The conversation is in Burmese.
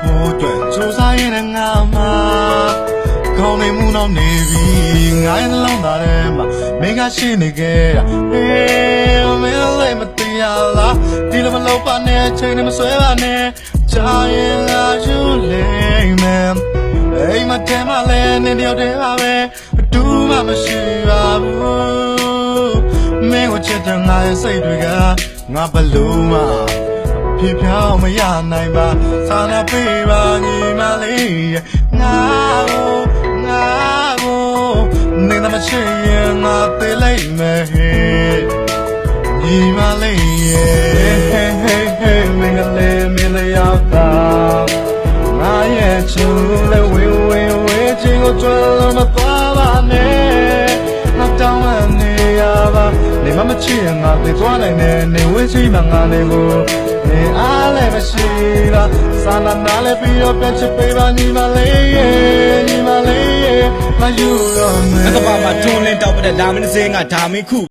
ဖို့အတွက်စူးစမ်းရတဲ့ငါမှာကောင်းနေမှုတော့နေပြီငါရဲ့နှလုံးသားထဲမှာမင်းကရှိနေခဲ့တာမင်းလည်းမသိရလားဒီလိုမလုပ်ပါနဲ့အချိန်နဲ့မဆွဲပါနဲ့ကြာရင်လာယူလိမ့်မယ်အိမ်မှာတဲမှာလည်းနေတယောက်တည်းပါပဲတူမှမရှိပါဘူးမင်းကိုချစ်တဲ့ငါရဲ့စိတ်တွေကငါဘလို့မှပြေဖြောင်းမရနိုင်ပါစာနာပေးပါညီမလေးငါကိုနေမချင်ရင်ငါသိလိုက်မယ်ညီမလေးမင်းကလည်းမင်းလည်းရောက်တာငါရဲ့ချူလည်းဝေချင်းကိုကြွလို့မသွားပါနဲ့ငါတောင်းမှနေရပါနေမချင်ရင်ငါသိသွားနိုင်တယ်နေဝေးချင်းမှငါနေဖို့နေအားလည်းမရှိလားစာနာလည်းပြီးတော့ပြန်ချစ်ပေးပါညီမလေးမယူတော့မယ် ကဘာမှာတွန်းလင်းတောက်ပတဲ့ဒါမင်းစင်းကဒါမင်းခု